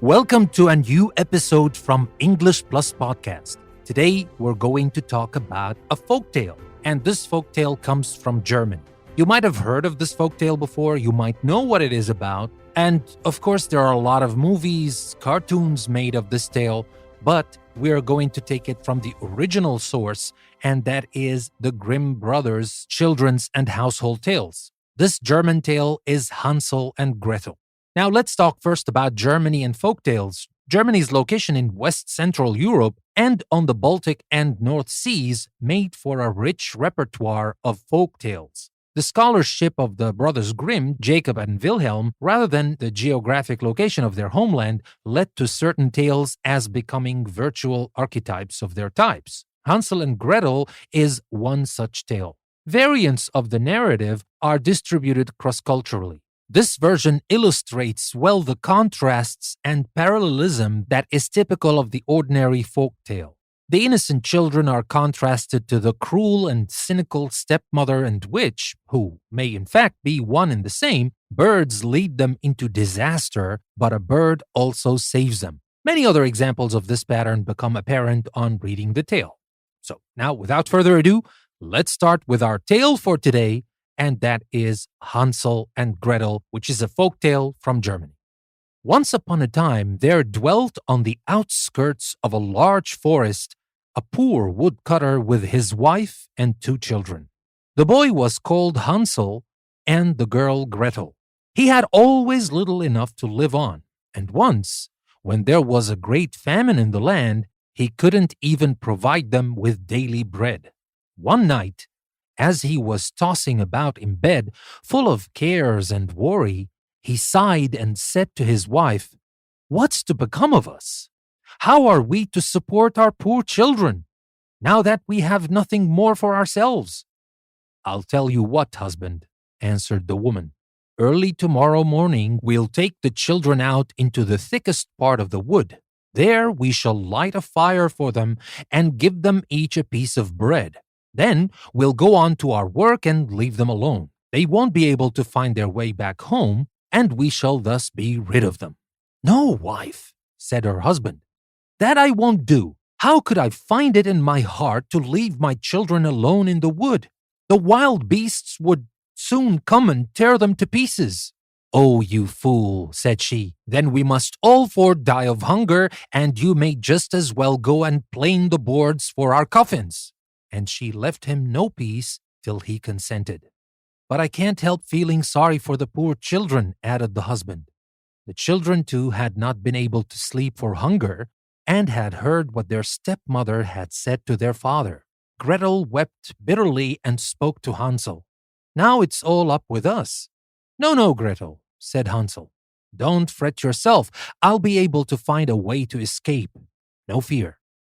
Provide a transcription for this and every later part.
Welcome to a new episode from English Plus Podcast. Today, we're going to talk about a folktale, and this folktale comes from Germany. You might have heard of this folktale before, you might know what it is about, and of course, there are a lot of movies, cartoons made of this tale, but we are going to take it from the original source, and that is the Grimm Brothers' Children's and Household Tales. This German tale is Hansel and Gretel. Now let's talk first about Germany and folktales. Germany's location in West Central Europe and on the Baltic and North Seas made for a rich repertoire of folk tales. The scholarship of the brothers Grimm, Jacob and Wilhelm, rather than the geographic location of their homeland, led to certain tales as becoming virtual archetypes of their types. Hansel and Gretel is one such tale. Variants of the narrative are distributed cross-culturally. This version illustrates well the contrasts and parallelism that is typical of the ordinary folk tale. The innocent children are contrasted to the cruel and cynical stepmother and witch, who may in fact be one and the same. Birds lead them into disaster, but a bird also saves them. Many other examples of this pattern become apparent on reading the tale. So now, without further ado, let's start with our tale for today, and that is Hansel and Gretel, which is a folktale from Germany. Once upon a time, there dwelt on the outskirts of a large forest a poor woodcutter with his wife and 2 children. The boy was called Hansel and the girl Gretel. He had always little enough to live on, and once, when there was a great famine in the land, he couldn't even provide them with daily bread. One night, as he was tossing about in bed, full of cares and worry, he sighed and said to his wife, "What's to become of us? How are we to support our poor children, now that we have nothing more for ourselves?" "I'll tell you what, husband," answered the woman. "Early tomorrow morning we'll take the children out into the thickest part of the wood. There we shall light a fire for them and give them each a piece of bread. Then we'll go on to our work and leave them alone. They won't be able to find their way back home, and we shall thus be rid of them." "No, wife," said her husband. "That I won't do. How could I find it in my heart to leave my children alone in the wood? The wild beasts would soon come and tear them to pieces." "Oh, you fool," said she. "Then we must all 4 die of hunger, and you may just as well go and plane the boards for our coffins." And she left him no peace till he consented. "But I can't help feeling sorry for the poor children," added the husband. The children, too, had not been able to sleep for hunger, and had heard what their stepmother had said to their father. Gretel wept bitterly and spoke to Hansel. "Now it's all up with us." "No, no, Gretel," said Hansel. "Don't fret yourself. I'll be able to find a way to escape. No fear."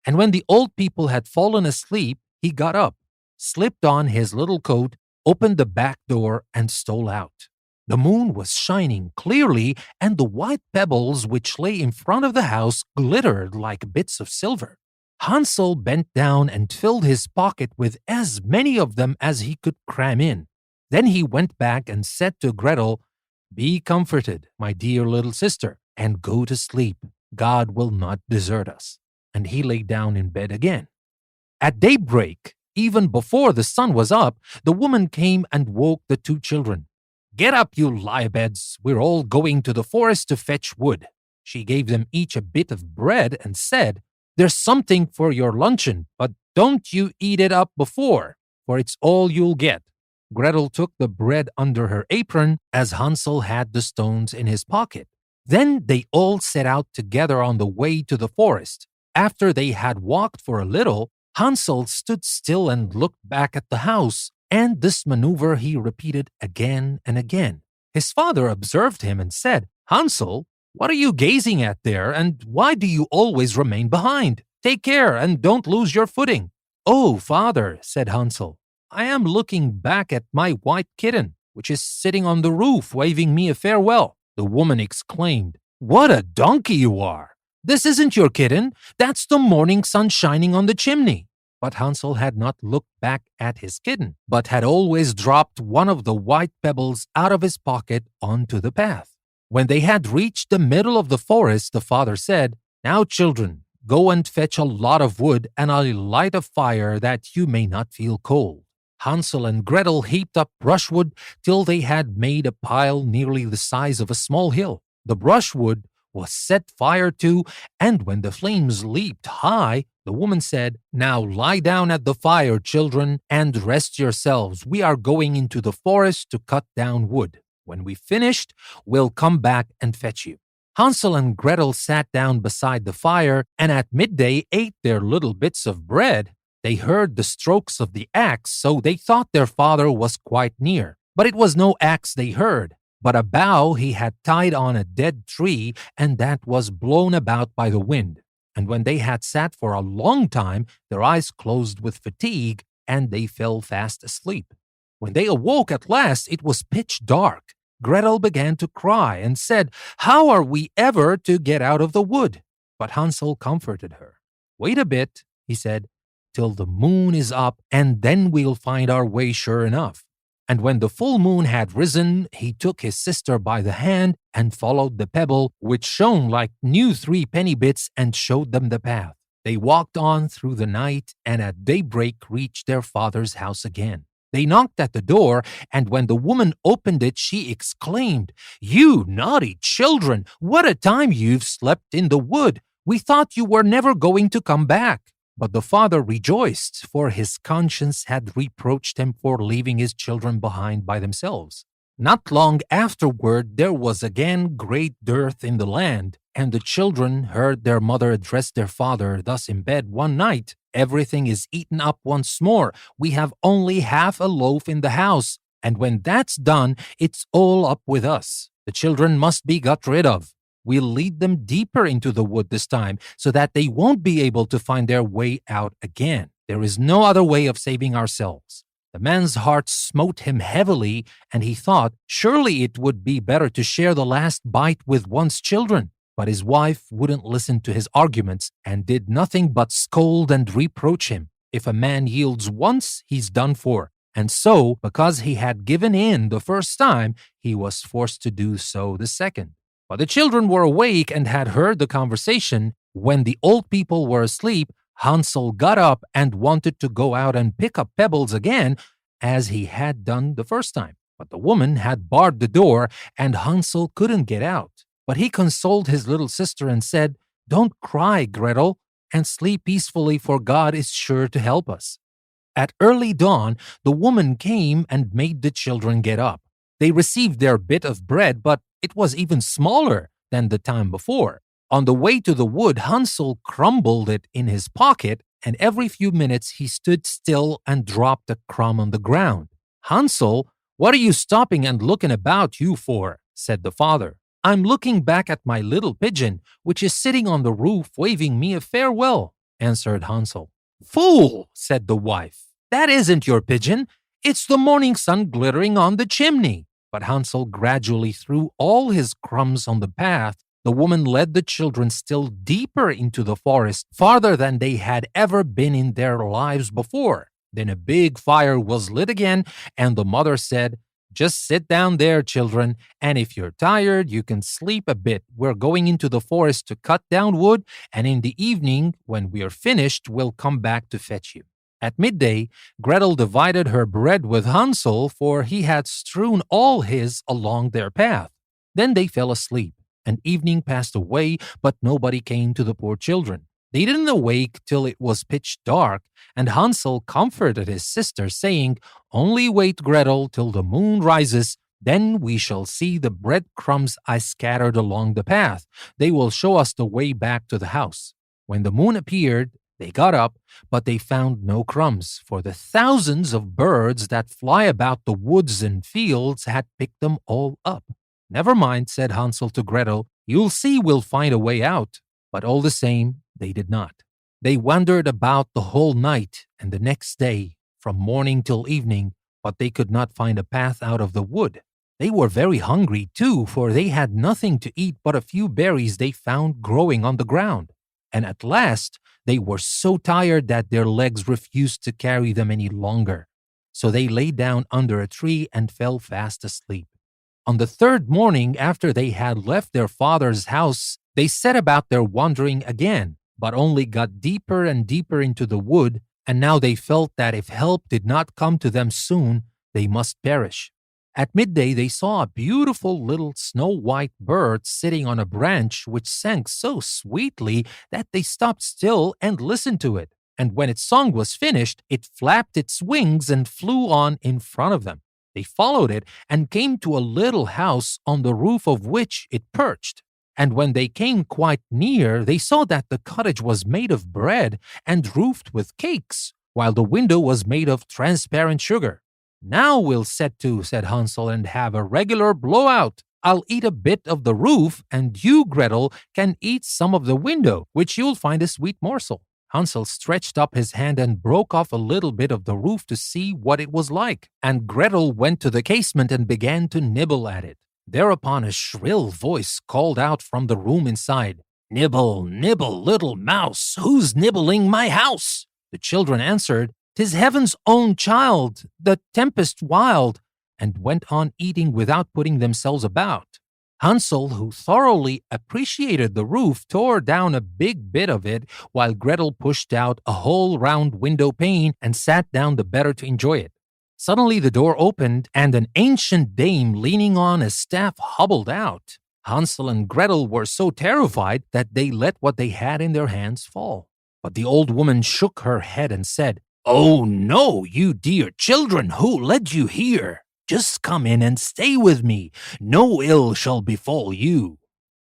And when the old people had fallen asleep, he got up, slipped on his little coat, opened the back door, and stole out. The moon was shining clearly, and the white pebbles which lay in front of the house glittered like bits of silver. Hansel bent down and filled his pocket with as many of them as he could cram in. Then he went back and said to Gretel, "Be comforted, my dear little sister, and go to sleep. God will not desert us." And he lay down in bed again. At daybreak, even before the sun was up, the woman came and woke the 2 children. "Get up, you lie-a-beds. We're all going to the forest to fetch wood." She gave them each a bit of bread and said, "There's something for your luncheon, but don't you eat it up before, for it's all you'll get." Gretel took the bread under her apron, as Hansel had the stones in his pocket. Then they all set out together on the way to the forest. After they had walked for a little, Hansel stood still and looked back at the house, and this maneuver he repeated again and again. His father observed him and said, "Hansel, what are you gazing at there, and why do you always remain behind? Take care and don't lose your footing." "Oh, father," said Hansel, "I am looking back at my white kitten, which is sitting on the roof waving me a farewell." The woman exclaimed, "What a donkey you are! This isn't your kitten, that's the morning sun shining on the chimney." But Hansel had not looked back at his kitten, but had always dropped one of the white pebbles out of his pocket onto the path. When they had reached the middle of the forest, the father said, "Now, children, go and fetch a lot of wood, and I'll light a fire that you may not feel cold." Hansel and Gretel heaped up brushwood till they had made a pile nearly the size of a small hill. The brushwood was set fire to, and when the flames leaped high, the woman said, "Now lie down at the fire, children, and rest yourselves. We are going into the forest to cut down wood. When we've finished, we'll come back and fetch you." Hansel and Gretel sat down beside the fire and at midday ate their little bits of bread. They heard the strokes of the axe, so they thought their father was quite near. But it was no axe they heard, but a bough he had tied on a dead tree, and that was blown about by the wind. And when they had sat for a long time, their eyes closed with fatigue, and they fell fast asleep. When they awoke at last, it was pitch dark. Gretel began to cry and said, "How are we ever to get out of the wood?" But Hansel comforted her. "Wait a bit," he said, "till the moon is up, and then we'll find our way sure enough." And when the full moon had risen, he took his sister by the hand and followed the pebble, which shone like new 3 penny bits, and showed them the path. They walked on through the night, and at daybreak reached their father's house again. They knocked at the door, and when the woman opened it, she exclaimed, "You naughty children, what a time you've slept in the wood! We thought you were never going to come back." But the father rejoiced, for his conscience had reproached him for leaving his children behind by themselves. Not long afterward, there was again great dearth in the land, and the children heard their mother address their father thus in bed one night: "Everything is eaten up once more. We have only half a loaf in the house, and when that's done, it's all up with us. The children must be got rid of. We'll lead them deeper into the wood this time, so that they won't be able to find their way out again. There is no other way of saving ourselves." The man's heart smote him heavily, and he thought, surely it would be better to share the last bite with one's children. But his wife wouldn't listen to his arguments and did nothing but scold and reproach him. If a man yields once, he's done for. And so, because he had given in the first time, he was forced to do so the second. But the children were awake and had heard the conversation. When the old people were asleep, Hansel got up and wanted to go out and pick up pebbles again, as he had done the first time. But the woman had barred the door, and Hansel couldn't get out. But he consoled his little sister and said, "Don't cry, Gretel, and sleep peacefully, for God is sure to help us." At early dawn, the woman came and made the children get up. They received their bit of bread, but it was even smaller than the time before. On the way to the wood, Hansel crumbled it in his pocket, and every few minutes he stood still and dropped a crumb on the ground. "Hansel, what are you stopping and looking about you for?" said the father. "I'm looking back at my little pigeon, which is sitting on the roof waving me a farewell," answered Hansel. "Fool," said the wife, "that isn't your pigeon. It's the morning sun glittering on the chimney." But Hansel gradually threw all his crumbs on the path. The woman led the children still deeper into the forest, farther than they had ever been in their lives before. Then a big fire was lit again, and the mother said, "Just sit down there, children, and if you're tired, you can sleep a bit. We're going into the forest to cut down wood, and in the evening, when we are finished, we'll come back to fetch you." At midday, Gretel divided her bread with Hansel, for he had strewn all his along their path. Then they fell asleep, and evening passed away, but nobody came to the poor children. They didn't awake till it was pitch dark, and Hansel comforted his sister, saying, "Only wait, Gretel, till the moon rises. Then we shall see the breadcrumbs I scattered along the path. They will show us the way back to the house." When the moon appeared, they got up, but they found no crumbs, for the thousands of birds that fly about the woods and fields had picked them all up. "Never mind," said Hansel to Gretel, "you'll see we'll find a way out." But all the same, they did not. They wandered about the whole night and the next day, from morning till evening, but they could not find a path out of the wood. They were very hungry, too, for they had nothing to eat but a few berries they found growing on the ground. And at last, they were so tired that their legs refused to carry them any longer. So they lay down under a tree and fell fast asleep. On the third morning after they had left their father's house, they set about their wandering again, but only got deeper and deeper into the wood, and now they felt that if help did not come to them soon, they must perish. At midday, they saw a beautiful little snow-white bird sitting on a branch which sang so sweetly that they stopped still and listened to it. And when its song was finished, it flapped its wings and flew on in front of them. They followed it and came to a little house on the roof of which it perched. And when they came quite near, they saw that the cottage was made of bread and roofed with cakes, while the window was made of transparent sugar. "Now we'll set to," said Hansel, "and have a regular blowout. I'll eat a bit of the roof, and you, Gretel, can eat some of the window, which you'll find a sweet morsel." Hansel stretched up his hand and broke off a little bit of the roof to see what it was like, and Gretel went to the casement and began to nibble at it. Thereupon a shrill voice called out from the room inside, "Nibble, nibble, little mouse, who's nibbling my house?" The children answered, "'Tis heaven's own child, the tempest wild," and went on eating without putting themselves about. Hansel, who thoroughly appreciated the roof, tore down a big bit of it, while Gretel pushed out a whole round window pane and sat down the better to enjoy it. Suddenly the door opened, and an ancient dame leaning on a staff hobbled out. Hansel and Gretel were so terrified that they let what they had in their hands fall. But the old woman shook her head and said, "Oh no, you dear children, who led you here? Just come in and stay with me. No ill shall befall you."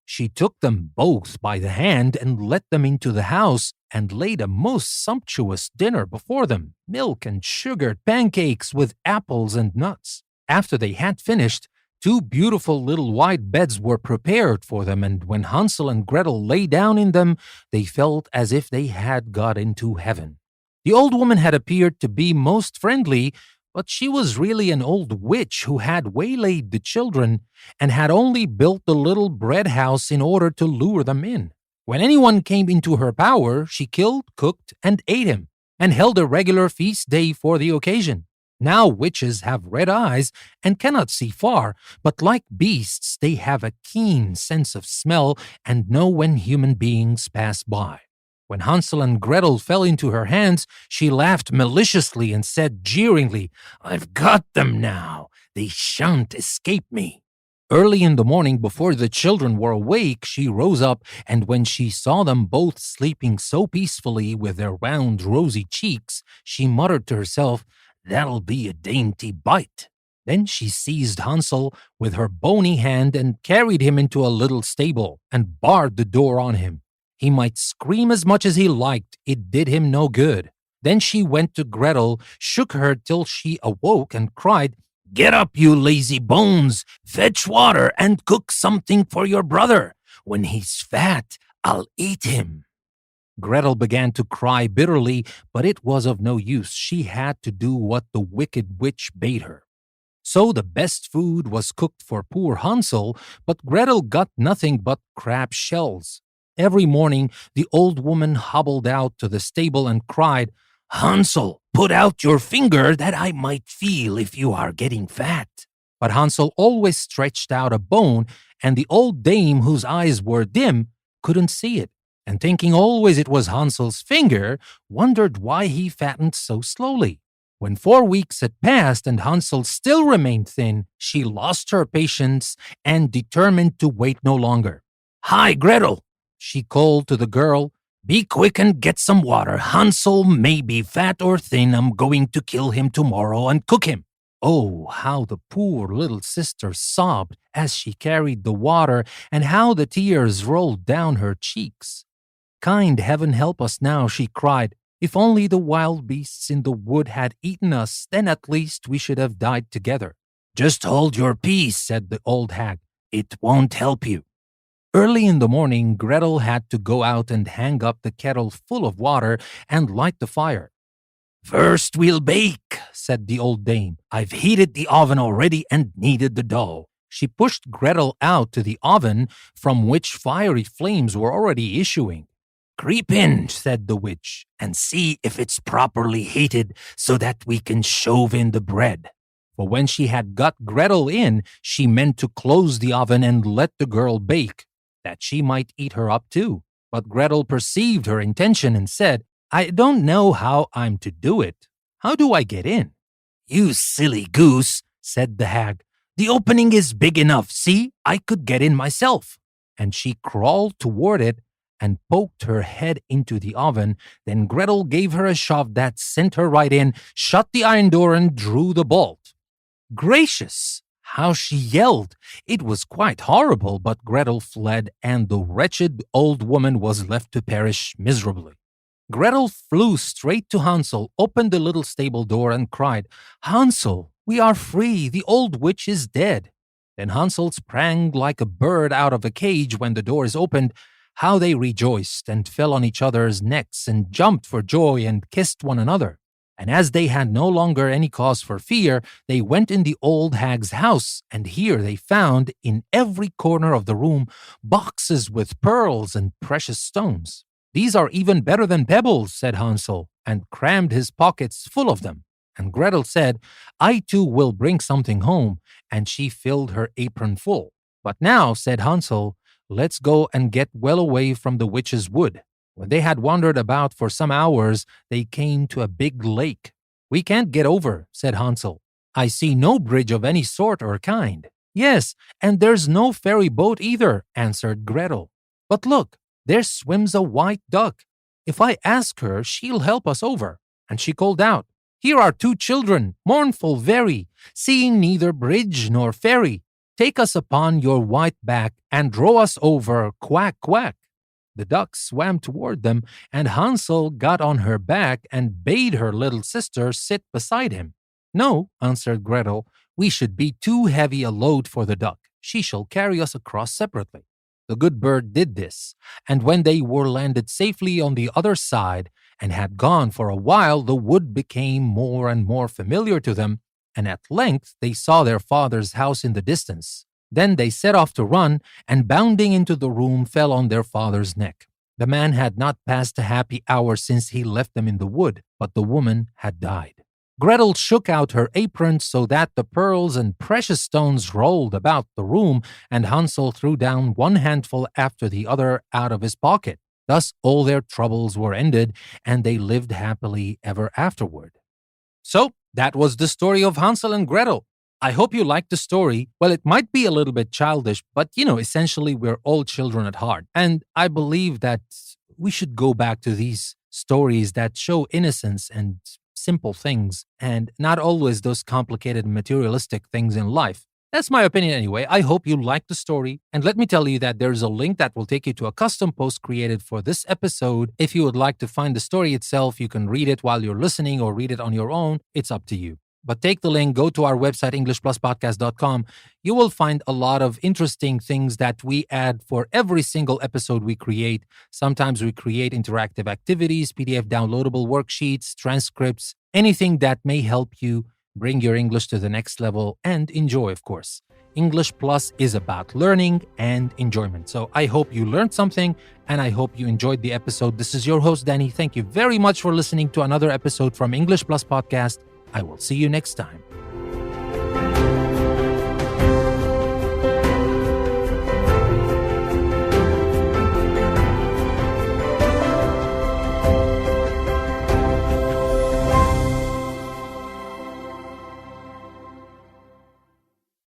She took them both by the hand and led them into the house and laid a most sumptuous dinner before them, milk and sugared pancakes with apples and nuts. After they had finished, 2 beautiful little white beds were prepared for them, and when Hansel and Gretel lay down in them, they felt as if they had got into heaven. The old woman had appeared to be most friendly, but she was really an old witch who had waylaid the children and had only built the little bread house in order to lure them in. When anyone came into her power, she killed, cooked, and ate him, and held a regular feast day for the occasion. Now witches have red eyes and cannot see far, but like beasts, they have a keen sense of smell and know when human beings pass by. When Hansel and Gretel fell into her hands, she laughed maliciously and said jeeringly, "I've got them now. They shan't escape me." Early in the morning, before the children were awake, she rose up, and when she saw them both sleeping so peacefully with their round, rosy cheeks, she muttered to herself, "That'll be a dainty bite." Then she seized Hansel with her bony hand and carried him into a little stable and barred the door on him. He might scream as much as he liked, it did him no good. Then she went to Gretel, shook her till she awoke, and cried, "Get up, you lazy bones! Fetch water and cook something for your brother. When he's fat, I'll eat him." Gretel began to cry bitterly, but it was of no use. She had to do what the wicked witch bade her. So the best food was cooked for poor Hansel, but Gretel got nothing but crab shells. Every morning, the old woman hobbled out to the stable and cried, "Hansel, put out your finger that I might feel if you are getting fat." But Hansel always stretched out a bone, and the old dame, whose eyes were dim, couldn't see it, and thinking always it was Hansel's finger, wondered why he fattened so slowly. When 4 weeks had passed and Hansel still remained thin, she lost her patience and determined to wait no longer. "Hi, Gretel," she called to the girl. "Be quick and get some water. Hansel may be fat or thin. I'm going to kill him tomorrow and cook him." Oh, how the poor little sister sobbed as she carried the water, and how the tears rolled down her cheeks. "Kind heaven help us now," she cried. "If only the wild beasts in the wood had eaten us, then at least we should have died together." "Just hold your peace," said the old hag. "It won't help you." Early in the morning, Gretel had to go out and hang up the kettle full of water and light the fire. "First we'll bake," said the old dame. "I've heated the oven already and kneaded the dough." She pushed Gretel out to the oven, from which fiery flames were already issuing. "Creep in," said the witch, "and see if it's properly heated so that we can shove in the bread." For when she had got Gretel in, she meant to close the oven and let the girl bake, that she might eat her up too. But Gretel perceived her intention and said, I don't know how I'm to do it. How do I get in? You silly goose, said the hag. The opening is big enough. See, I could get in myself. And she crawled toward it and poked her head into the oven. Then Gretel gave her a shove that sent her right in, shut the iron door, and drew the bolt. Gracious! How she yelled! It was quite horrible, but Gretel fled, and the wretched old woman was left to perish miserably. Gretel flew straight to Hansel, opened the little stable door, and cried, Hansel, we are free, the old witch is dead. Then Hansel sprang like a bird out of a cage when the door is opened. How they rejoiced, and fell on each other's necks, and jumped for joy, and kissed one another. And as they had no longer any cause for fear, they went in the old hag's house, and here they found, in every corner of the room, boxes with pearls and precious stones. These are even better than pebbles, said Hansel, and crammed his pockets full of them. And Gretel said, I too will bring something home, and she filled her apron full. But now, said Hansel, let's go and get well away from the witch's wood. When they had wandered about for some hours, they came to a big lake. We can't get over, said Hansel. I see no bridge of any sort or kind. Yes, and there's no ferry boat either, answered Gretel. But look, there swims a white duck. If I ask her, she'll help us over. And she called out, Here are two children, mournful very, seeing neither bridge nor ferry. Take us upon your white back and row us over, quack, quack. The duck swam toward them, and Hansel got on her back and bade her little sister sit beside him. No, answered Gretel, we should be too heavy a load for the duck. She shall carry us across separately. The good bird did this, and when they were landed safely on the other side and had gone for a while, the wood became more and more familiar to them, and at length they saw their father's house in the distance. Then they set off to run, and bounding into the room fell on their father's neck. The man had not passed a happy hour since he left them in the wood, but the woman had died. Gretel shook out her apron so that the pearls and precious stones rolled about the room, and Hansel threw down one handful after the other out of his pocket. Thus all their troubles were ended, and they lived happily ever afterward. So, that was the story of Hansel and Gretel. I hope you liked the story. Well, it might be a little bit childish, but essentially we're all children at heart. And I believe that we should go back to these stories that show innocence and simple things, and not always those complicated materialistic things in life. That's my opinion anyway. I hope you liked the story. And let me tell you that there's a link that will take you to a custom post created for this episode. If you would like to find the story itself, you can read it while you're listening or read it on your own. It's up to you. But take the link, go to our website, EnglishPlusPodcast.com. You will find a lot of interesting things that we add for every single episode we create. Sometimes we create interactive activities, PDF downloadable worksheets, transcripts, anything that may help you bring your English to the next level and enjoy, of course. English Plus is about learning and enjoyment. So I hope you learned something, and I hope you enjoyed the episode. This is your host, Danny. Thank you very much for listening to another episode from English Plus Podcast. I will see you next time.